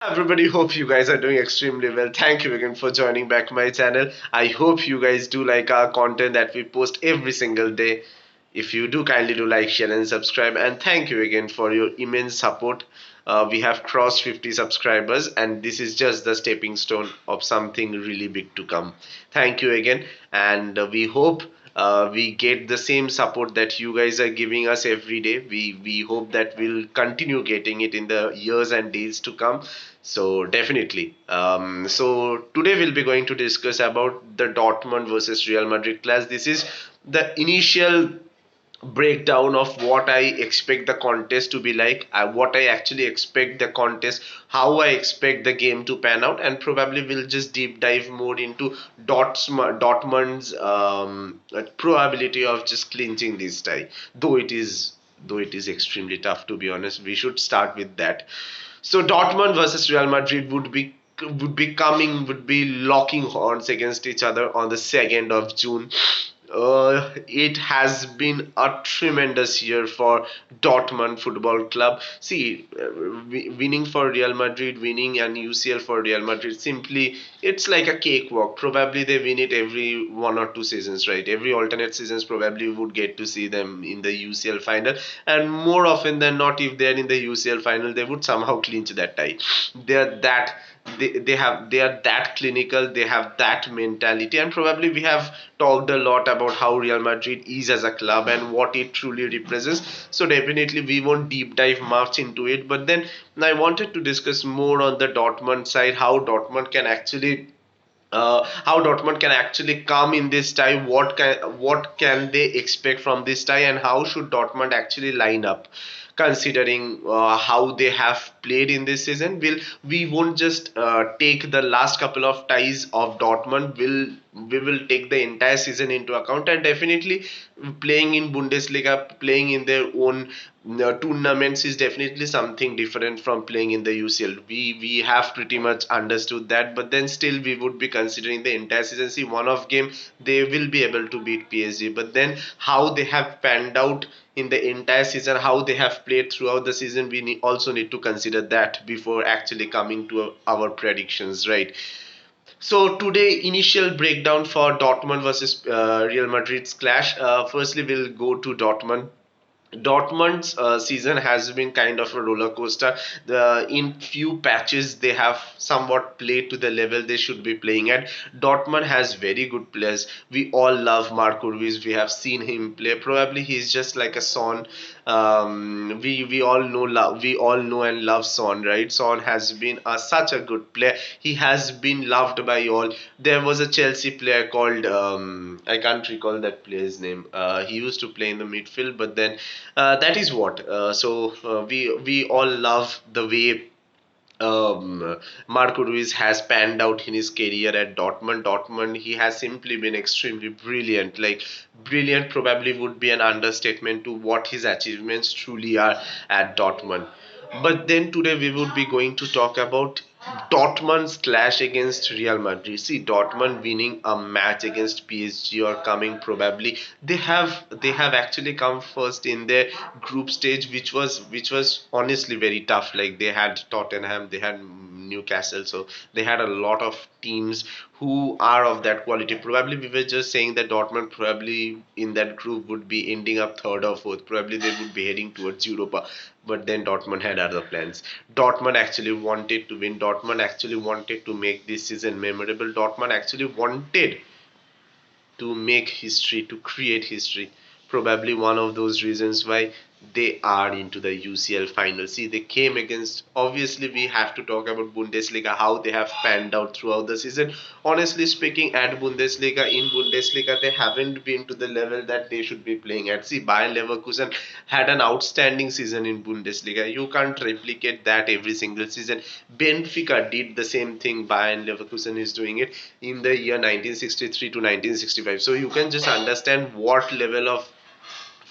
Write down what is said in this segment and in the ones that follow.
Everybody, hope you guys are doing extremely well. Thank you again for joining back my channel. I hope you guys do like our content that we post every single day. If you do, kindly do like, share, and subscribe. And thank you again for your immense support. We have crossed 50 subscribers, and this is just the stepping stone of something really big to come. Thank you again, and we hope we get the same support that you guys are giving us every day. We hope that we'll continue getting it in the years and days to come. So definitely. So today we'll be going to discuss about the Dortmund versus Real Madrid clash. This is the initial breakdown of what I expect the contest to be like, what I actually expect the contest, how I expect the game to pan out, and probably we'll just deep dive more into Dortmund's probability of just clinching this tie. Though it is though it is extremely tough, to be honest. We should start with that. So Dortmund versus Real Madrid would be locking horns against each other on the 2nd of June. It has been a tremendous year for Dortmund Football Club. See, winning for Real Madrid, winning an UCL for Real Madrid, simply it's like a cakewalk. Probably they win it every 1 or 2 seasons, right? Every alternate seasons probably would get to see them in the UCL final, and more often than not, if they're in the UCL final, they would somehow clinch that tie. They're that they are that clinical, they have that mentality, and probably we have talked a lot about how Real Madrid is as a club and what it truly represents. So definitely we won't deep dive much into it, but then I wanted to discuss more on the Dortmund side, how Dortmund can actually come in this tie. What can they expect from this tie, and how should Dortmund actually line up, considering how they have played in this season? We won't just take the last couple of ties of Dortmund. We will take the entire season into account, and definitely playing in Bundesliga, playing in their own tournaments is definitely something different from playing in the UCL. We have pretty much understood that, but then still we would be considering the entire season. See, one of game they will be able to beat PSG, but then how they have panned out in the entire season, how they have played throughout the season, also need to consider that before actually coming to our predictions, right? So today, initial breakdown for Dortmund versus Real Madrid's clash. Firstly, we'll go to Dortmund. Dortmund's season has been kind of a roller coaster. In few patches they have somewhat played to the level they should be playing at. Dortmund has very good players. We all love Marco Ruiz. We have seen him play. Probably he's just like a Son. We all know and love Son, right? Son has been such a good player. He has been loved by all. There was a Chelsea player called I can't recall that player's name. He used to play in the midfield, but then that is what. We all love the way Marco Ruiz has panned out in his career at Dortmund. Dortmund, he has simply been extremely brilliant. Like, brilliant probably would be an understatement to what his achievements truly are at Dortmund. But then today we would be going to talk about Dortmund's clash against Real Madrid. See, Dortmund winning a match against PSG or coming probably they have actually come first in their group stage, which was honestly very tough. Like, they had Tottenham, they had Newcastle, so they had a lot of teams who are of that quality. Probably we were just saying that Dortmund probably in that group would be ending up third or fourth. Probably they would be heading towards Europa. But then Dortmund had other plans. Dortmund actually wanted to win. Dortmund actually wanted to make this season memorable. Dortmund actually wanted to make history, to create history. Probably one of those reasons why they are into the UCL final. See, they came against, obviously, we have to talk about Bundesliga, how they have panned out throughout the season. Honestly speaking, in Bundesliga, they haven't been to the level that they should be playing at. See, Bayern Leverkusen had an outstanding season in Bundesliga. You can't replicate that every single season. Benfica did the same thing. Bayern Leverkusen is doing it in the year 1963 to 1965. So you can just understand what level of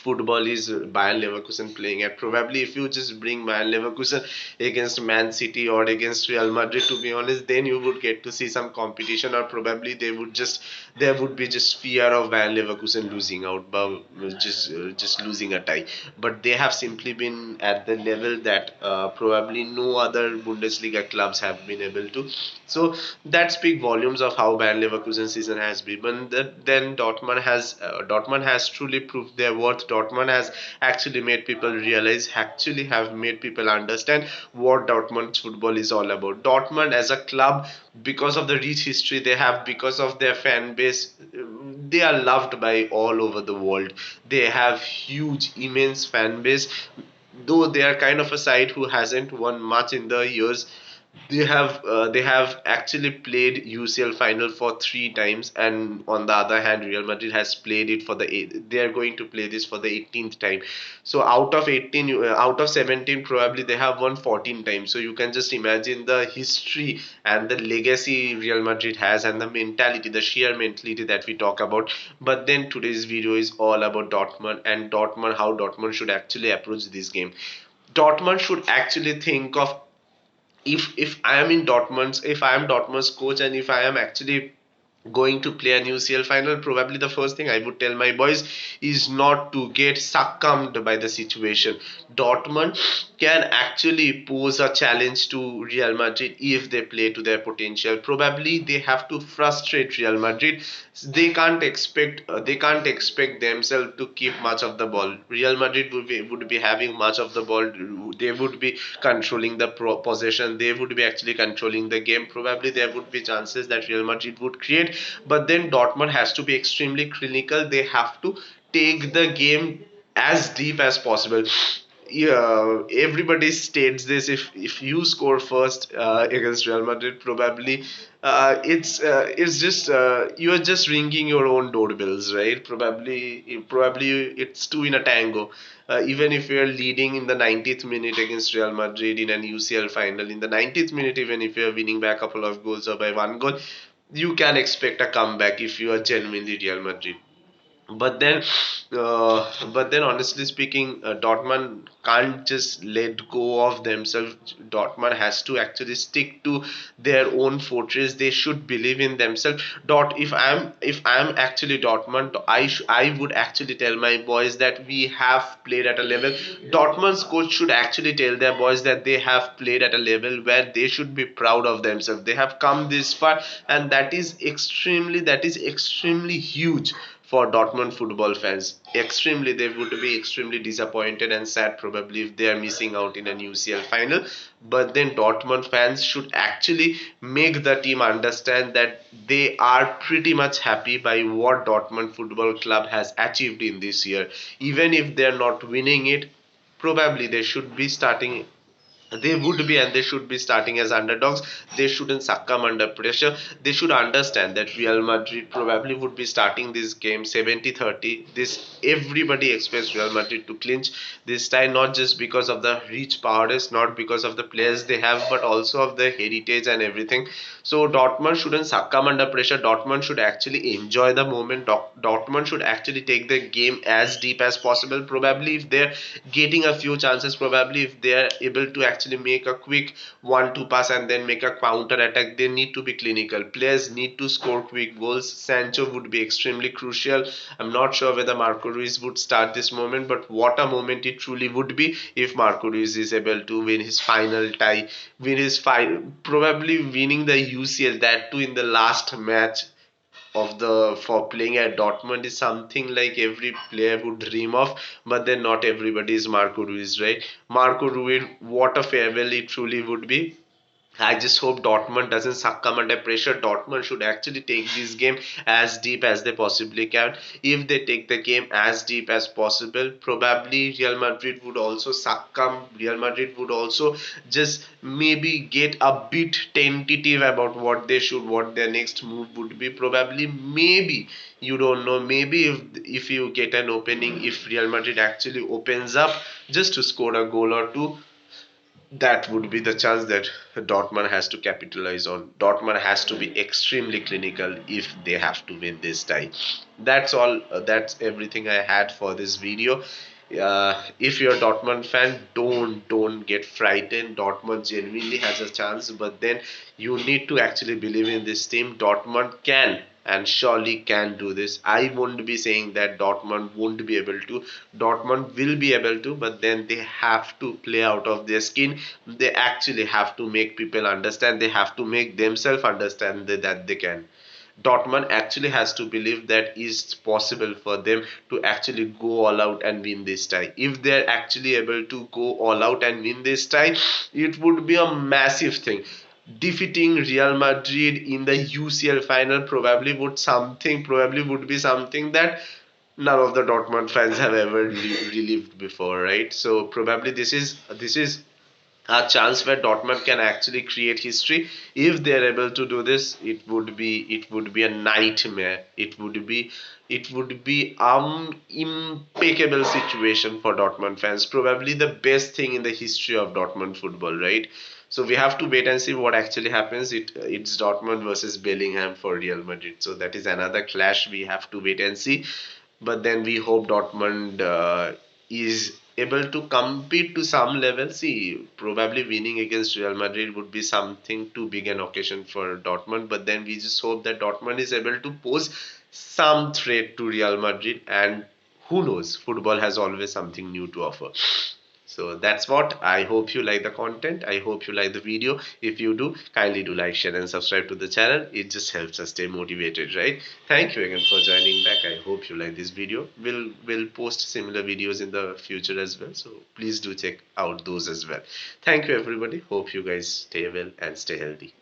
football is Bayern Leverkusen playing at. Probably if you just bring Bayern Leverkusen against Man City or against Real Madrid, to be honest, then you would get to see some competition, or probably there would be just fear of Bayern Leverkusen losing out, but just losing a tie. But they have simply been at the level that probably no other Bundesliga clubs have been able to. So that speak volumes of how Bayern Leverkusen season has been. But then Dortmund has truly proved their worth. Dortmund has actually made people realize, actually have made people understand what Dortmund's football is all about. Dortmund as a club, because of the rich history they have, because of their fan base, they are loved by all over the world. They have huge, immense fan base. Though they are kind of a side who hasn't won much in the years, they have actually played UCL final for 3 times, and on the other hand, Real Madrid has played it for they are going to play this for the 18th time. So out of 17, probably they have won 14 times. So you can just imagine the history and the legacy Real Madrid has, and the mentality, the sheer mentality that we talk about. But then today's video is all about Dortmund, and how Dortmund should actually approach this game. Dortmund should actually think of, if I am in Dortmund's if I am Dortmund's coach, and if I am actually going to play an UCL final, probably the first thing I would tell my boys is not to get succumbed by the situation. Dortmund can actually pose a challenge to Real Madrid if they play to their potential. Probably they have to frustrate Real Madrid. They can't expect themselves to keep much of the ball. Real Madrid would be having much of the ball. They would be controlling the possession. They would be actually controlling the game. Probably there would be chances that Real Madrid would create, but then Dortmund has to be extremely clinical. They have to take the game as deep as possible. Yeah, everybody states this. If you score first against Real Madrid, probably it's just you are just ringing your own doorbells, right? Probably it's two in a tango. Even if you are leading in the 90th minute against Real Madrid in an UCL final, in the 90th minute, even if you are winning by a couple of goals or by 1 goal, you can expect a comeback if you are genuinely Real Madrid. But then, honestly speaking, Dortmund can't just let go of themselves. Dortmund has to actually stick to their own fortress. They should believe in themselves. If I'm actually Dortmund, I would actually tell my boys that we have played at a level. Dortmund's coach should actually tell their boys that they have played at a level where they should be proud of themselves. They have come this far, and that is extremely huge for Dortmund football fans. Extremely, they would be extremely disappointed and sad probably if they are missing out in an UCL final. But then Dortmund fans should actually make the team understand that they are pretty much happy by what Dortmund Football Club has achieved in this year. Even if they are not winning it, probably they would be and they should be starting as underdogs. They shouldn't succumb under pressure. They should understand that Real Madrid probably would be starting this game 70-30. This everybody expects Real Madrid to clinch this time, not just because of the rich powers, not because of the players they have, but also of the heritage and everything. So Dortmund shouldn't succumb under pressure. Dortmund should actually enjoy the moment. Dortmund should actually take the game as deep as possible. Probably if they're getting a few chances, probably if they're able to actually make a quick 1-2 pass and then make a counter attack, they need to be clinical. Players need to score quick goals. Sancho would be extremely crucial. I'm not sure whether Marco Ruiz would start this moment, but what a moment it truly would be if Marco Ruiz is able to win his final tie, probably winning the UCL, that too in the last match of the for playing at Dortmund, is something like every player would dream of. But then not everybody is Marco Ruiz, right? Marco Ruiz, what a farewell it truly would be. I just hope Dortmund doesn't succumb under pressure. Dortmund should actually take this game as deep as they possibly can. If they take the game as deep as possible, probably Real Madrid would also succumb. Real Madrid would also just maybe get a bit tentative about what their next move would be. Probably, maybe, you don't know. Maybe if you get an opening, if Real Madrid actually opens up just to score a goal or two, that would be the chance that Dortmund has to capitalize on. Dortmund has to be extremely clinical if they have to win this tie. That's all. That's everything I had for this video. If you're a Dortmund fan, don't get frightened. Dortmund genuinely has a chance, but then you need to actually believe in this team. Dortmund can and surely can do this. I won't be saying that Dortmund won't be able to. Dortmund will be able to, but then they have to play out of their skin. They actually have to make people understand. They have to make themselves understand that they can. Dortmund actually has to believe that it's possible for them to actually go all out and win this tie. If they're actually able to go all out and win this tie, it would be a massive thing. Defeating Real Madrid in the UCL final probably would be something that none of the Dortmund fans have ever relived before, right? So probably this is a chance where Dortmund can actually create history. If they're able to do this, it would be a nightmare. It would be impeccable situation for Dortmund fans. Probably the best thing in the history of Dortmund football, right? So we have to wait and see what actually happens. It's Dortmund versus Bellingham for Real Madrid. So that is another clash we have to wait and see. But then we hope Dortmund is able to compete to some level. See, probably winning against Real Madrid would be something too big an occasion for Dortmund, but then we just hope that Dortmund is able to pose some threat to Real Madrid, and who knows, football has always something new to offer. So that's what. I hope you like the content. I hope you like the video. If you do, kindly do like, share, and subscribe to the channel. It just helps us stay motivated, right? Thank you again for joining back. I hope you like this video. We'll post similar videos in the future as well. So please do check out those as well. Thank you everybody. Hope you guys stay well and stay healthy.